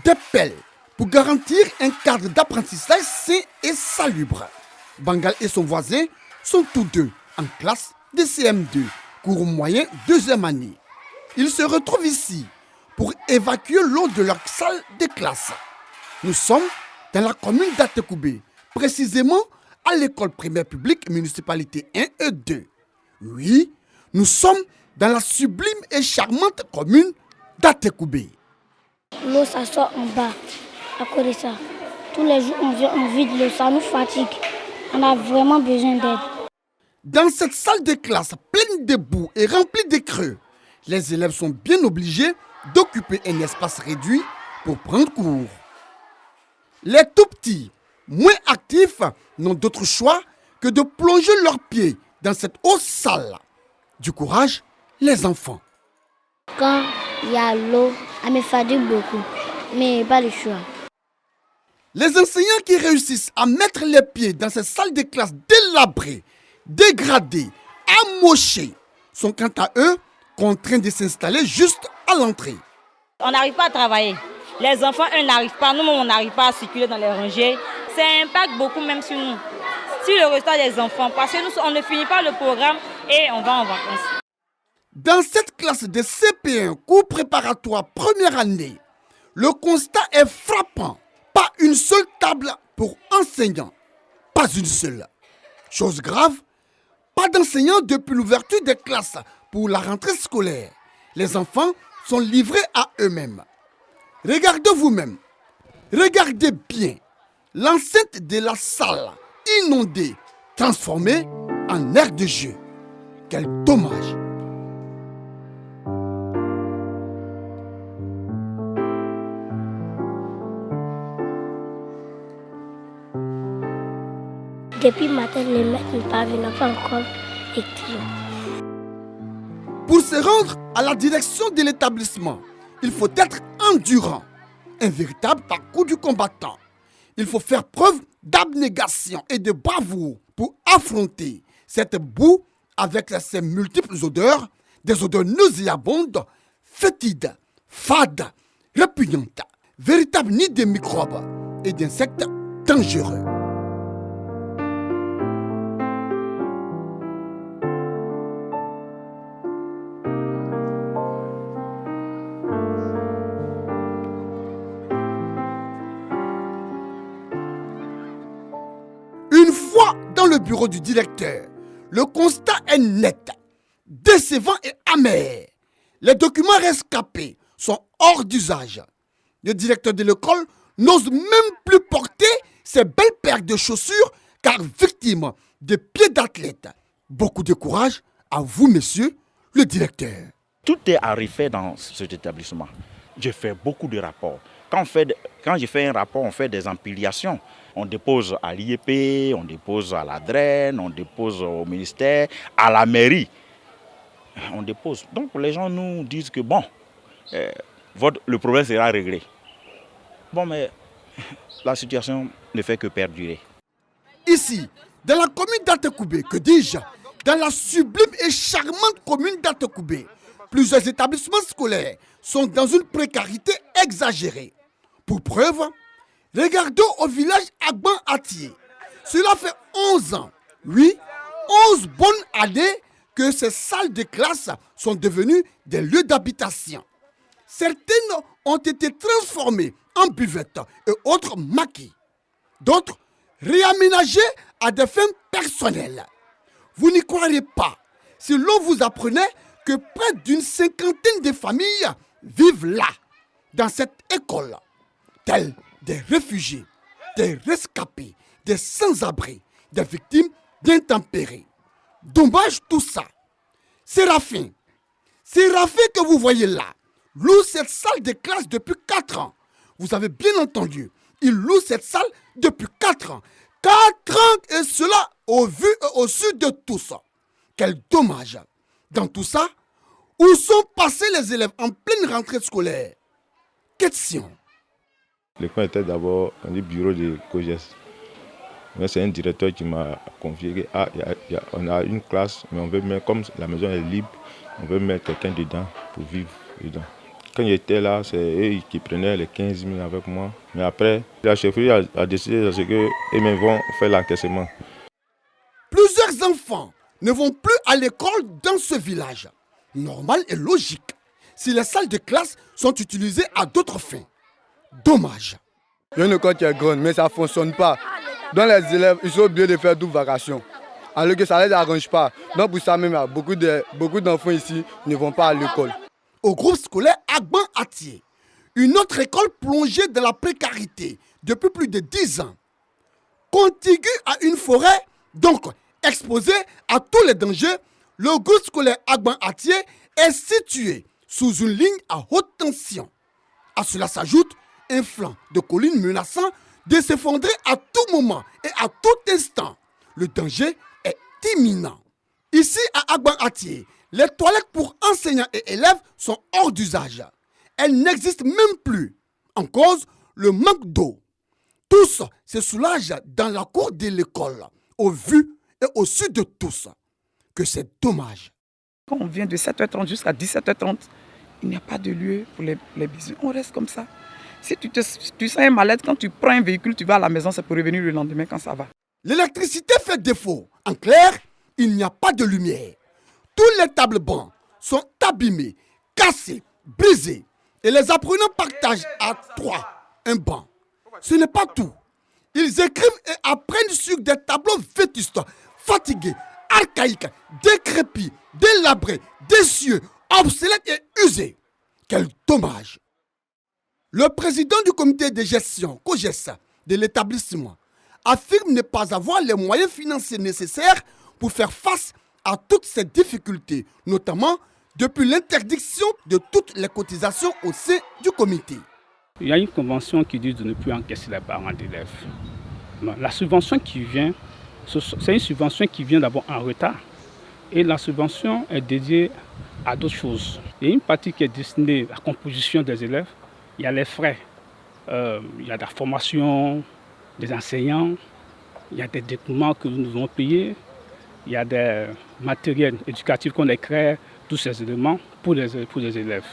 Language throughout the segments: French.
des pelles pour garantir un cadre d'apprentissage sain et salubre. Bangal et son voisin sont tous deux en classe de CM2, cours moyen 2e année. Ils se retrouvent ici pour évacuer l'eau de leur salle de classe. Nous sommes dans la commune d'Atekoubé, précisément à l'école primaire publique municipalité 1 et 2. Oui, nous sommes dans la sublime et charmante commune d'Atekoubé. L'eau, ça sort en bas. À cause de ça, tous les jours, on vient, on vide l'eau, ça nous fatigue. On a vraiment besoin d'aide. Dans cette salle de classe pleine de boue et remplie de creux, les élèves sont bien obligés d'occuper un espace réduit pour prendre cours. Les tout-petits, moins actifs, n'ont d'autre choix que de plonger leurs pieds dans cette eau sale. Du courage, les enfants. Quand il y a l'eau, elle me fatigue beaucoup, mais pas le choix. Les enseignants qui réussissent à mettre les pieds dans ces salles de classe délabrées, dégradées, amochées, sont quant à eux contraints de s'installer juste à l'entrée. On n'arrive pas à travailler. Les enfants, eux, n'arrivent pas. Nous-mêmes, on n'arrive pas à circuler dans les rangées. Ça impacte beaucoup même sur nous, sur le restant des enfants. Parce que nous, on ne finit pas le programme et on va en vacances. Dans cette classe de CP1, cours préparatoire première année, le constat est frappant. Pas une seule table pour enseignants. Pas une seule. Chose grave, pas d'enseignants depuis l'ouverture des classes pour la rentrée scolaire. Les enfants sont livrés à eux-mêmes. Regardez vous-même. Regardez bien. L'enceinte de la salle, inondée, transformée en aire de jeu. Quel dommage. Depuis matin, les maîtres ne parviennent pas encore écrire. Pour se rendre à la direction de l'établissement, il faut être endurant, un véritable parcours du combattant. Il faut faire preuve d'abnégation et de bravoure pour affronter cette boue avec ses multiples odeurs, des odeurs nauséabondes, fétides, fades, répugnantes, véritables nids de microbes et d'insectes dangereux. Une fois dans le bureau du directeur, le constat est net, décevant et amer. Les documents rescapés sont hors d'usage. Le directeur de l'école n'ose même plus porter ses belles paires de chaussures car victime de pieds d'athlète. Beaucoup de courage à vous, monsieur le directeur. Tout est à refaire dans cet établissement. J'ai fait beaucoup de rapports. Quand je fais un rapport, on fait des empilations. On dépose à l'IEP, on dépose à la DREN, on dépose au ministère, à la mairie. On dépose. Donc les gens nous disent que bon, le problème sera réglé. Bon, mais la situation ne fait que perdurer. Ici, dans la commune d'Atekoubé, que dis-je, dans la sublime et charmante commune d'Atekoubé, plusieurs établissements scolaires sont dans une précarité exagérée. Pour preuve, regardons au village Agban-Atié. Cela fait 11 ans, oui, 11 bonnes années que ces salles de classe sont devenues des lieux d'habitation. Certaines ont été transformées en buvettes et autres maquis. D'autres réaménagées à des fins personnelles. Vous n'y croirez pas si l'on vous apprenait que près d'une cinquantaine de familles vivent là, dans cette école, tels des réfugiés, des rescapés, des sans-abri, des victimes d'intempéries. Dommage tout ça. Séraphin que vous voyez là, loue cette salle de classe depuis 4 ans. Vous avez bien entendu, il loue cette salle depuis 4 ans. 4 ans et cela au vu et au su de tous. Quel dommage. Dans tout ça, où sont passés les élèves en pleine rentrée scolaire? Question. L'école était d'abord un bureau de COGES. Mais c'est un directeur qui m'a confié qu'on a une classe, mais on veut mettre, comme la maison est libre, on veut mettre quelqu'un dedans pour vivre dedans. Quand j'étais là, c'est eux qui prenaient les 15 000 avec moi. Mais après, la chefferie a décidé qu'eux-mêmes vont faire l'encaissement. Plusieurs enfants ne vont plus à l'école dans ce village. Normal et logique, si les salles de classe sont utilisées à d'autres fins. Dommage. Il y a une école qui est grande, mais ça ne fonctionne pas. Donc les élèves, ils sont obligés de faire double vacation. Alors que ça ne les arrange pas. Donc pour ça même, beaucoup d'enfants ici ne vont pas à l'école. Au groupe scolaire Agban Atié, une autre école plongée dans la précarité depuis plus de 10 ans. Contiguë à une forêt, donc exposée à tous les dangers, le groupe scolaire Agban Atié est situé sous une ligne à haute tension. À cela s'ajoute un flanc de collines menaçant de s'effondrer à tout moment et à tout instant. Le danger est imminent. Ici à Agban Atié, les toilettes pour enseignants et élèves sont hors d'usage. Elles n'existent même plus. En cause, le manque d'eau. Tous se soulagent dans la cour de l'école, au vu et au su de tous, que c'est dommage. Quand on vient de 7h30 jusqu'à 17h30, il n'y a pas de lieu pour les bisous. On reste comme ça. Si tu sens un mal-être, quand tu prends un véhicule, tu vas à la maison, c'est pour revenir le lendemain quand ça va. L'électricité fait défaut. En clair, il n'y a pas de lumière. Tous les tables bancs sont abîmés, cassés, brisés. Et les apprenants partagent à 3 un banc. Ce n'est pas tout. Ils écrivent et apprennent sur des tableaux vétustes, fatigués, archaïques, décrépits, délabrés, décieux, obsolètes et usés. Quel dommage! Le président du comité de gestion, COGES, de l'établissement, affirme ne pas avoir les moyens financiers nécessaires pour faire face à toutes ces difficultés, notamment depuis l'interdiction de toutes les cotisations au sein du comité. Il y a une convention qui dit de ne plus encaisser les parents d'élèves. La subvention qui vient, c'est une subvention qui vient d'abord en retard. Et la subvention est dédiée à d'autres choses. Il y a une partie qui est destinée à la composition des élèves. Il y a les frais, il y a la formation des enseignants, il y a des documents que nous devons payer, il y a des matériels éducatifs qu'on crée, tous ces éléments pour les élèves.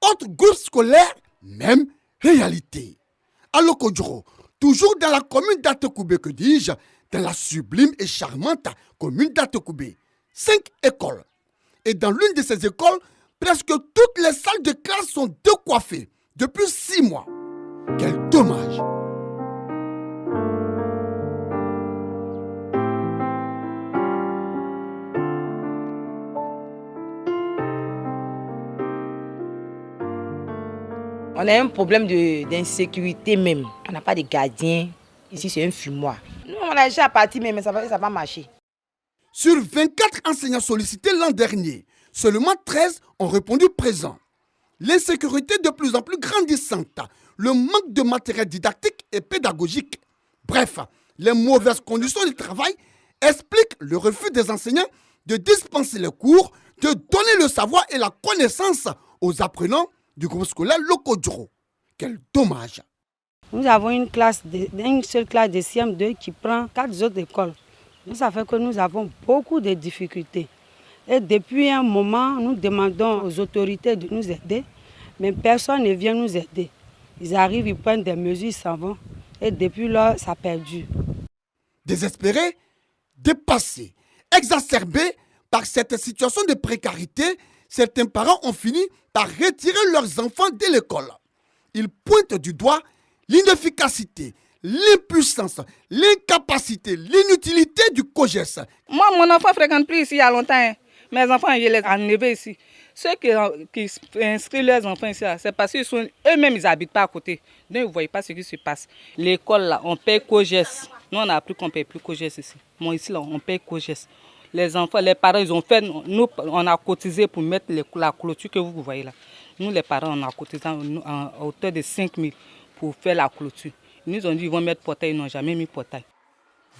Autre groupe scolaire, même réalité. À Lokodjoro, toujours dans la commune d'Atekoubé, que dis-je, dans la sublime et charmante commune d'Atekoubé. 5 écoles. Et dans l'une de ces écoles, presque toutes les salles de classe sont décoiffées depuis 6 mois. Quel dommage! On a un problème d'insécurité même. On n'a pas de gardien. Ici, c'est un fumoir. Nous, on a déjà parti, mais ça va marcher. Sur 24 enseignants sollicités l'an dernier, seulement 13 ont répondu présent. L'insécurité de plus en plus grandissante, le manque de matériel didactique et pédagogique. Bref, les mauvaises conditions de travail expliquent le refus des enseignants de dispenser les cours, de donner le savoir et la connaissance aux apprenants du groupe scolaire Lokodjoro. Quel dommage! Nous avons une seule classe de CM2 qui prend 4 autres écoles. Ça fait que nous avons beaucoup de difficultés. Et depuis un moment, nous demandons aux autorités de nous aider, mais personne ne vient nous aider. Ils arrivent, ils prennent des mesures, ils s'en vont. Et depuis là, ça perdure. Désespérés, dépassés, exacerbés par cette situation de précarité, certains parents ont fini par retirer leurs enfants de l'école. Ils pointent du doigt l'inefficacité, l'impuissance, l'incapacité, l'inutilité du COGES. Moi, mon enfant ne fréquente plus ici il y a longtemps. Mes enfants, je les ai enlevés ici. Ceux qui inscrivent leurs enfants ici, c'est parce qu'eux-mêmes, ils n'habitent pas à côté. Donc, ils ne voient pas ce qui se passe. L'école, là, on paye COGES. Nous, on a appris qu'on ne paye plus COGES ici. Moi, ici, là, on paye COGES. Les enfants, les parents, ils ont fait, nous, on a cotisé pour mettre la clôture que vous voyez là. Nous, les parents, on a cotisé à hauteur de 5 000 pour faire la clôture. Ils nous ont dit qu'ils vont mettre portail, ils n'ont jamais mis portail.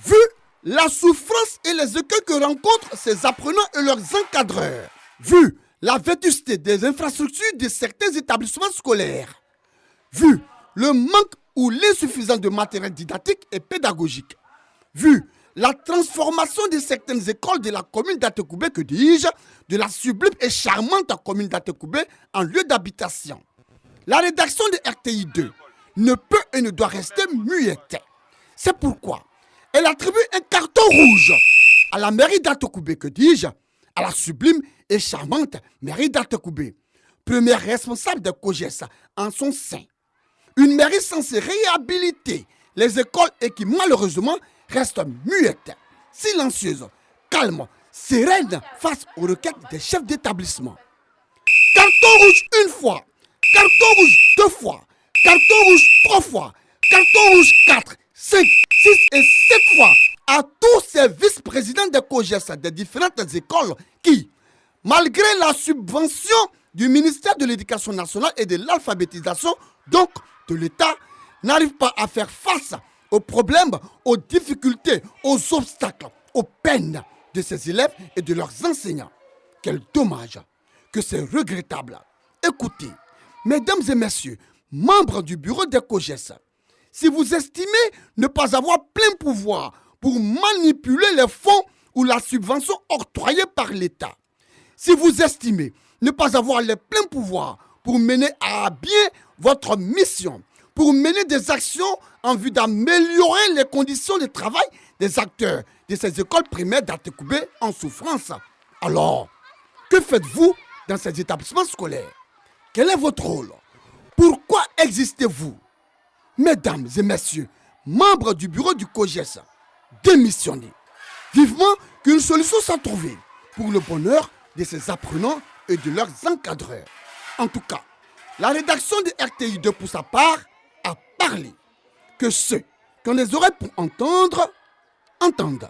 Vu la souffrance et les écueils que rencontrent ces apprenants et leurs encadreurs, vu la vétusté des infrastructures de certains établissements scolaires, vu le manque ou l'insuffisance de matériel didactique et pédagogique, vu la transformation de certaines écoles de la commune d'Atekoubé, que dis-je, de la sublime et charmante commune d'Atekoubé en lieu d'habitation. La rédaction de RTI 2 ne peut et ne doit rester muette. C'est pourquoi elle attribue un carton rouge à la mairie d'Atekoubé, que dis-je, à la sublime et charmante mairie d'Atekoubé, première responsable de COGES en son sein. Une mairie censée réhabiliter les écoles et qui malheureusement reste muette, silencieuse, calme, sereine face aux requêtes des chefs d'établissement. Carton rouge une fois, carton rouge 2 fois, carton rouge 3 fois, carton rouge 4, 5, 6 et 7 fois à tous ces vice-présidents de COGES des différentes écoles qui, malgré la subvention du ministère de l'Éducation nationale et de l'alphabétisation, donc de l'État, n'arrivent pas à faire face aux problèmes, aux difficultés, aux obstacles, aux peines de ces élèves et de leurs enseignants. Quel dommage, que c'est regrettable. Écoutez, mesdames et messieurs, membres du bureau des COGES, si vous estimez ne pas avoir plein pouvoir pour manipuler les fonds ou la subvention octroyée par l'État, si vous estimez ne pas avoir les pleins pouvoirs pour mener à bien votre mission, pour mener des actions en vue d'améliorer les conditions de travail des acteurs de ces écoles primaires d'Atekoubé en souffrance, alors, que faites-vous dans ces établissements scolaires? Quel est votre rôle? Pourquoi existez-vous? Mesdames et messieurs, membres du bureau du COGES, démissionnez. Vivement qu'une solution soit trouvée pour le bonheur de ces apprenants et de leurs encadreurs. En tout cas, la rédaction de RTI 2 pour sa part a parlé. Que ceux qui ont les oreilles pour entendre, entendent.